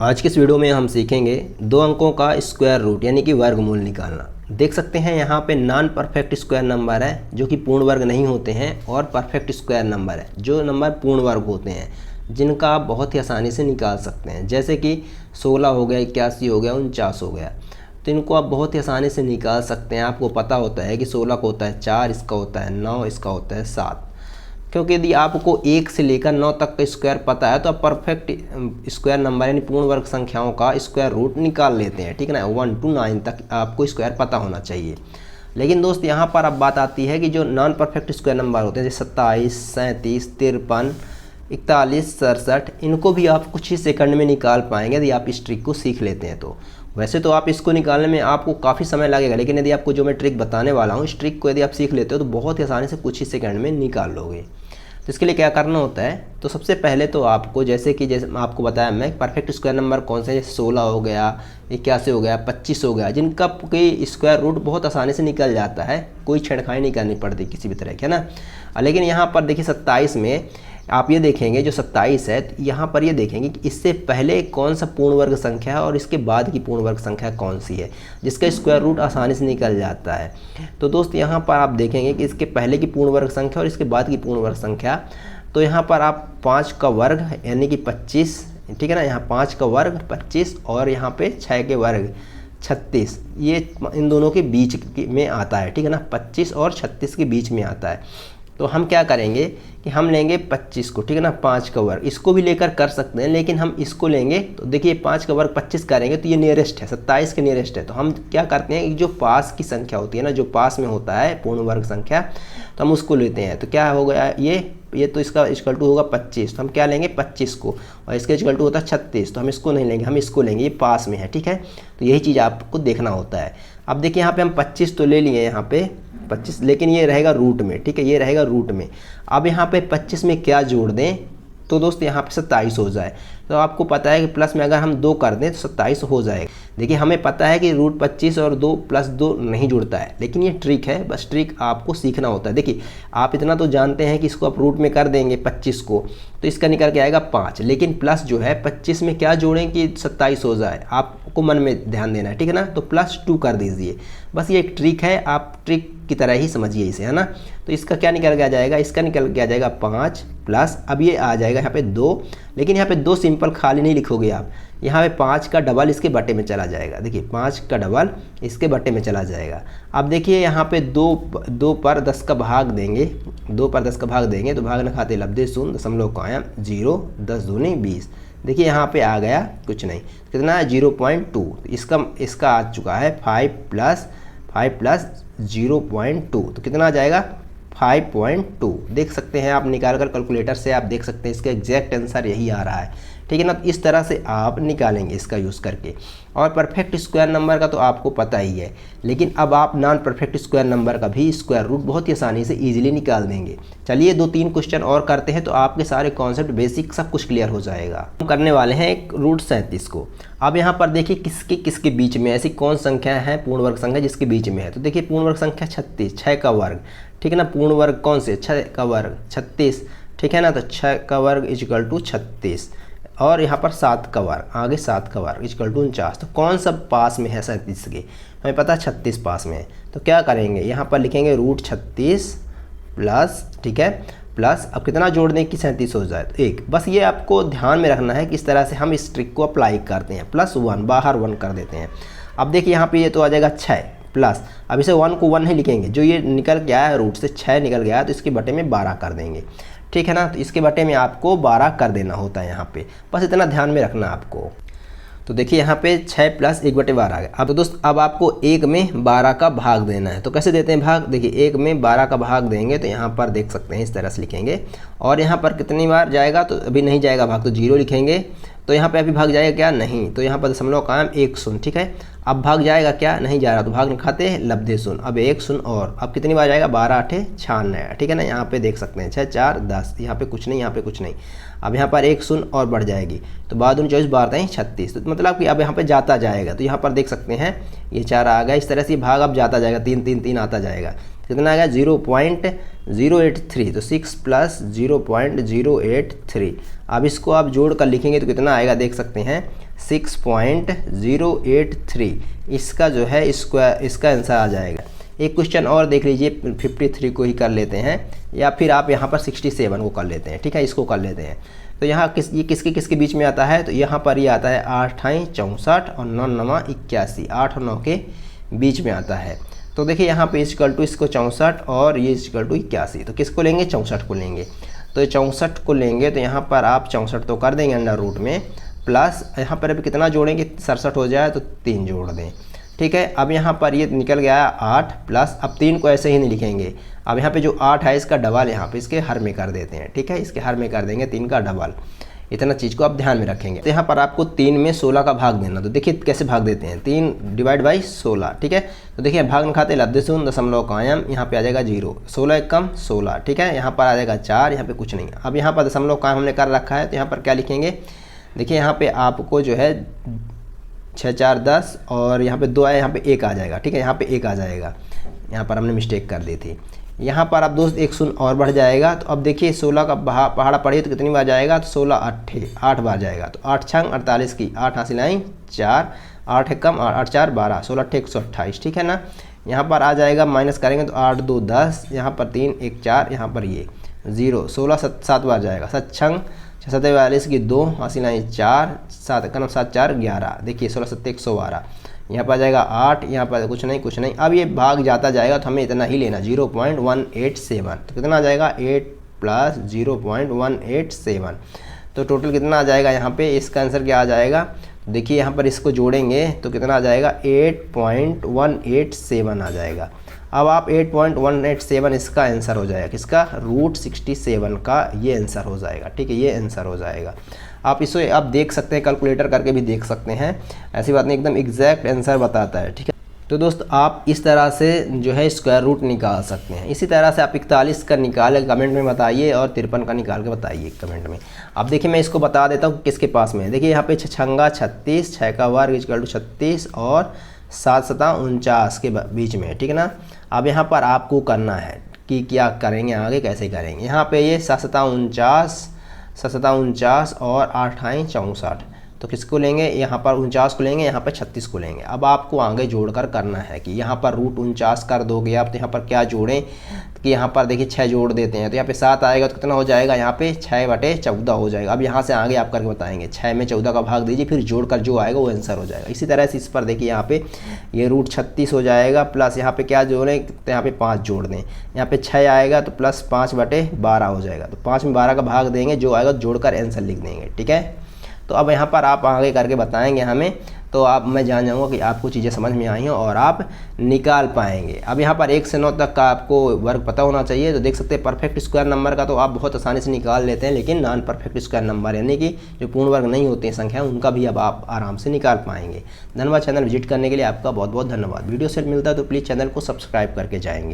आज के इस वीडियो में हम सीखेंगे दो अंकों का स्क्वायर रूट यानी कि वर्गमूल निकालना। देख सकते हैं यहाँ पे नॉन परफेक्ट स्क्वायर नंबर है जो कि पूर्ण वर्ग नहीं होते हैं, और परफेक्ट स्क्वायर नंबर है जो नंबर पूर्ण वर्ग होते हैं, जिनका आप बहुत ही आसानी से निकाल सकते हैं। जैसे कि 16 हो गया, 81 हो गया, 49 हो गया, तो इनको आप बहुत ही आसानी से निकाल सकते हैं। आपको पता होता है कि 16 का होता है 4, इसका होता है 9, इसका होता है 7। क्योंकि यदि आपको 1 से लेकर 9 तक का स्क्वायर पता है तो आप परफेक्ट स्क्वायर नंबर यानी पूर्ण वर्ग संख्याओं का स्क्वायर रूट निकाल लेते हैं। ठीक है ना, 1 to 9 तक आपको स्क्वायर पता होना चाहिए। लेकिन दोस्त यहाँ पर अब बात आती है कि जो नॉन परफेक्ट स्क्वायर नंबर होते हैं जैसे 27, 37, 53, 41, 67, इनको भी आप कुछ ही सेकंड में निकाल पाएंगे यदि आप इस ट्रिक को सीख लेते हैं तो। वैसे तो आप इसको निकालने में आपको काफ़ी समय लगेगा, लेकिन यदि आपको जो मैं ट्रिक बताने वाला हूँ, इस ट्रिक को यदि आप सीख लेते हो तो बहुत ही आसानी से कुछ ही सेकंड में निकाल लोगे। तो इसके लिए क्या करना होता है, तो सबसे पहले तो आपको जैसे आपको बताया मैं परफेक्ट स्क्वायर नंबर कौन से, जैसे 16 हो गया, 81 हो गया, 25 हो गया, जिनका कोई स्क्वायर रूट बहुत आसानी से निकल जाता है, कोई छेड़खानी नहीं करनी पड़ती किसी भी तरह की, है ना। लेकिन यहाँ पर देखिए 27 में आप ये देखेंगे जो 27 है, तो यहाँ पर ये देखेंगे कि इससे पहले कौन सा पूर्ण वर्ग संख्या है और इसके बाद की पूर्ण वर्ग संख्या कौन सी है जिसका स्क्वायर रूट आसानी से निकल जाता है। तो दोस्त यहाँ पर आप देखेंगे कि इसके पहले की पूर्ण वर्ग संख्या और इसके बाद की पूर्ण वर्ग संख्या, तो यहाँ पर आप 5 का वर्ग यानी कि 25, ठीक है ना, यहाँ 5 का वर्ग 25 और यहाँ पे 6 के वर्ग 36, ये इन दोनों के बीच में आता है। ठीक है ना, 25 और 36 के बीच में आता है। तो हम क्या करेंगे कि हम लेंगे 25 को, ठीक है ना, 5 का वर्ग, इसको भी लेकर कर सकते हैं, लेकिन हम इसको लेंगे तो देखिए 5 का वर्ग 25 करेंगे तो ये नियरेस्ट है, 27 के नियरेस्ट है। तो हम क्या करते हैं कि जो पास की संख्या होती है ना, जो पास में होता है पूर्ण वर्ग संख्या, तो हम उसको लेते हैं। तो क्या हो गया ये तो इसका इक्वल टू होगा 25, तो हम क्या लेंगे 25 को, और इसका इक्वल टू होता है 36, तो हम इसको नहीं लेंगे, हम इसको लेंगे, ये पास में है। ठीक है, तो यही चीज़ आपको देखना होता है। अब देखिए यहाँ पे हम 25 तो ले लिए यहाँ पे 25, लेकिन ये रहेगा रूट में। ठीक है, ये रहेगा रूट में। अब यहाँ पे 25 में क्या जोड़ दें तो दोस्त यहाँ पे 27 हो जाए। तो आपको पता है कि प्लस में अगर हम 2 कर दें तो 27 हो जाएगा। देखिए हमें पता है कि रूट 25 और 2 + 2 नहीं जुड़ता है, लेकिन ये ट्रिक है, बस ट्रिक आपको सीखना होता है। देखिए आप इतना तो जानते हैं कि इसको आप रूट में कर देंगे 25 को तो इसका निकल के आएगा 5, लेकिन प्लस जो है 25 में क्या जोड़ें कि 27 हो जाए, आपको मन में ध्यान देना है। ठीक है ना, तो +2 कर दीजिए। बस ये एक ट्रिक है, आप ट्रिक की तरह ही समझिए इसे, है ना। तो इसका क्या निकल के आ जाएगा, इसका निकल के आ जाएगा 5 प्लस, अब ये आ जाएगा यहाँ पे 2, लेकिन यहाँ पे 2 सिंपल खाली नहीं लिखोगे आप, यहाँ पे 5 का डबल इसके बटे में चला जाएगा। देखिए 5 का डबल इसके बटे में चला जाएगा। अब देखिए यहाँ पे 2 पर 10 का भाग देंगे, 2 पर 10 का भाग देंगे तो भाग न खाते लब्धे शून्य, दशमलव कायम 0, 10 दूनी 20। देखिए यहाँ पे आ गया कुछ नहीं, कितना है 0.2, इसका आ चुका है 5 प्लस 0.2, तो कितना आ जाएगा 5.2। देख सकते हैं आप, निकाल कर कैलकुलेटर से आप देख सकते हैं इसका एग्जैक्ट आंसर यही आ रहा है। ठीक है ना, तो इस तरह से आप निकालेंगे इसका यूज़ करके। और परफेक्ट स्क्वायर नंबर का तो आपको पता ही है, लेकिन अब आप नॉन परफेक्ट स्क्वायर नंबर का भी स्क्वायर रूट बहुत ही आसानी से ईजिली निकाल देंगे। चलिए 2-3 क्वेश्चन और करते हैं तो आपके सारे कॉन्सेप्ट बेसिक सब कुछ क्लियर हो जाएगा। हम करने वाले हैं एक रूट 37 को। अब यहाँ पर देखिए किसके बीच में, ऐसी कौन संख्या है पूर्ण वर्ग संख्या जिसके बीच में है। तो देखिए पूर्ण वर्ग संख्या 36, 6 का वर्ग, ठीक है ना, पूर्ण वर्ग कौन से, 6 का वर्ग 36, ठीक है ना, तो 6 का वर्ग इक्वल टू 36, और यहाँ पर 7 का वर्ग, आगे 7 का वर्ग इक्वल टू 49। तो कौन सा पास में है 37 के, हमें पता है 36 पास में है। तो क्या करेंगे, यहाँ पर लिखेंगे रूट 36 प्लस, ठीक है, प्लस, अब कितना जोड़ दें कि 37 हो जाए, तो 1। बस ये आपको ध्यान में रखना है कि इस तरह से हम इस ट्रिक को अप्लाई करते हैं। +1 बाहर 1 कर देते हैं। अब देखिए यहाँ पे ये तो आ जाएगा 6 प्लस, अब इसे 1 को 1 ही लिखेंगे, जो ये निकल गया है रूट से 6 निकल गया है तो इसके बटे में 12 कर देंगे। ठीक है ना, तो इसके बटे में आपको 12 कर देना होता है यहाँ पे, बस इतना ध्यान में रखना आपको। तो देखिए यहाँ पे 6 प्लस 1/12 आ गया। अब तो दोस्त अब आपको 1 में 12 का भाग देना है। तो कैसे देते हैं भाग, देखिए 1 में 12 का भाग देंगे तो यहाँ पर देख सकते हैं इस तरह से लिखेंगे, और यहाँ पर कितनी बार जाएगा, तो अभी नहीं जाएगा भाग, तो 0 लिखेंगे। तो यहाँ पे अभी भाग जाएगा क्या, नहीं, तो यहाँ पर दशमलव कायम 1 शून्य, ठीक है। अब भाग जाएगा क्या, नहीं जा रहा, तो भाग खाते हैं लब्धे शून्य, अब 1 शून्य, और अब कितनी बार जाएगा 12 8 96, ठीक है ना। यहाँ पे देख सकते हैं 6 4 10, यहाँ पे कुछ नहीं, यहाँ पे कुछ नहीं। अब यहाँ पर 1 शून्य और बढ़ जाएगी, तो बाद 24 12 36, तो मतलब कि अब यहाँ पे जाता जाएगा। तो यहाँ पर देख सकते हैं ये 4 आ गया, इस तरह से भाग अब जाता जाएगा, 3 3 3 आता जाएगा। कितना आ गया 0.083, तो 6 प्लस 0.083। अब इसको आप जोड़ कर लिखेंगे तो कितना आएगा, देख सकते हैं 6.083 इसका जो है स्क्वायर, इसका आंसर आ जाएगा। एक क्वेश्चन और देख लीजिए, 53 को ही कर लेते हैं या फिर आप यहाँ पर 67 को कर लेते हैं, ठीक है, इसको कर लेते हैं। तो यहाँ ये किसके किसके बीच में आता है, तो यहाँ पर ये आता है 8 × 64 और 9 × 9 81, 8 और 9 के बीच में आता है। तो देखिए यहाँ पे इक्वल टू इसको 64 और ये इक्वल टू 81, तो किसको लेंगे, 64 को लेंगे। तो 64 को लेंगे तो यहाँ पर आप 64 तो कर देंगे अंडर रूट में, प्लस यहाँ पर अभी कितना जोड़ेंगे, 67 हो जाए तो 3 जोड़ दें, ठीक है। अब यहाँ पर ये निकल गया 8 प्लस, अब 3 को ऐसे ही नहीं लिखेंगे, अब यहाँ पे जो 8 है इसका डबल यहाँ पे इसके हर में कर देते हैं, ठीक है, इसके हर में कर देंगे 3 का डबल। इतना चीज़ को आप ध्यान में रखेंगे। तो यहाँ पर आपको 3 में 16 का भाग देना, तो देखिए कैसे भाग देते हैं, 3 डिवाइड बाई 16, ठीक है। तो देखिए भाग में खाते लब्धशून्य दशमलव कायम, यहाँ पे आ जाएगा 0, 16 एकम 16, ठीक है। यहाँ पर आ जाएगा 4, यहाँ पे कुछ नहीं। अब यहाँ पर दशमलव कायम हमने कर रखा है, तो यहाँ पर क्या लिखेंगे, देखिए यहाँ पे आपको जो है 6 4 10 और यहाँ पे 2 आया, यहाँ पे 1 आ जाएगा, ठीक है, यहाँ पे 1 आ जाएगा, यहाँ पर हमने मिस्टेक कर दी थी। यहाँ पर आप दोस्त 1 शून्य और बढ़ जाएगा। तो अब देखिए 16 का पहाड़ा पढ़िए तो कितनी बार जाएगा, तो 16 8 बार जाएगा। तो 8 छंग 48 की 8 हासिल आई 4, 8 एकम 8 4 12, 16 8 128, ठीक है ना। यहाँ पर आ जाएगा माइनस करेंगे तो 8 2 10, यहाँ पर 3 1 4, यहाँ पर ये 0, 16 7 बार जाएगा, 7 छंग 6 7 42 की 2 हासिल आई 4, 7 एकम 7 4 11, देखिए 16 7 112, यहाँ पर आ जाएगा 8, यहाँ पर कुछ नहीं। अब ये भाग जाता जाएगा तो हमें इतना ही लेना, 0.187, तो कितना आ जाएगा 8 प्लस 0.187, तो टोटल कितना आ जाएगा यहाँ पे, इसका आंसर क्या आ जाएगा, देखिए यहाँ पर इसको जोड़ेंगे तो कितना आ जाएगा 8.187 आ जाएगा। अब आप 8.187 इसका आंसर हो जाएगा, किसका, √67 का ये आंसर हो जाएगा, ठीक है, ये आंसर हो जाएगा। आप इसे आप देख सकते हैं, कैलकुलेटर करके भी देख सकते हैं, ऐसी बात नहीं, एकदम एग्जैक्ट आंसर बताता है, ठीक है। तो दोस्त आप इस तरह से जो है स्क्वायर रूट निकाल सकते हैं। इसी तरह से आप 41 का निकाल कमेंट में बताइए और 53 का निकाल के बताइए कमेंट में। अब देखिए मैं इसको बता देता हूँ किसके पास में है। देखिए यहाँ पे 6 छंगा 36, 6 का वर्ग इक्वल टू 36 और 7 सता 49 के बीच में, ठीक है ना। अब यहाँ पर आपको करना है कि क्या करेंगे, आगे कैसे करेंगे। यहाँ पे ये 7 सता 49 और 8 आई 64, तो किसको लेंगे, यहाँ पर 49 को लेंगे, यहाँ पर 36 को लेंगे। अब आपको आगे जोड़कर करना है कि यहाँ पर √49 कर दोगे आप, तो यहाँ पर क्या जोड़ें कि यहाँ पर देखिए 6 जोड़ देते हैं, तो यहाँ पे 7 आएगा तो कितना हो जाएगा, यहाँ पे 6/14 हो जाएगा। अब यहाँ से आगे आप करके बताएंगे, 6 में 14 का भाग दीजिए, फिर जोड़कर जो आएगा वो आंसर हो जाएगा। इसी तरह से इस पर देखिए यहाँ पे ये √36 हो जाएगा, प्लस यहाँ पे क्या जोड़ें, तो यहाँ पे 5 जोड़ दें, यहाँ पे 6 आएगा तो प्लस 5/12 हो जाएगा। तो 5 में 12 का भाग देंगे, जो आएगा जोड़कर आंसर लिख देंगे, ठीक है। तो अब यहाँ पर आप आगे करके बताएंगे हमें, तो आप मैं जान जाऊँगा कि आपको चीज़ें समझ में आई हैं और आप निकाल पाएंगे। अब यहाँ पर 1 से 9 तक का आपको वर्ग पता होना चाहिए। तो देख सकते हैं परफेक्ट स्क्वायर नंबर का तो आप बहुत आसानी से निकाल लेते हैं, लेकिन नॉन परफेक्ट स्क्वायर नंबर यानी कि जो पूर्ण वर्ग नहीं होते हैं संख्या, उनका भी अब आप आराम से निकाल पाएंगे। धन्यवाद। चैनल विजिट करने के लिए आपका बहुत बहुत धन्यवाद। वीडियो से मिलता है तो प्लीज़ चैनल को सब्सक्राइब करके जाएंगे।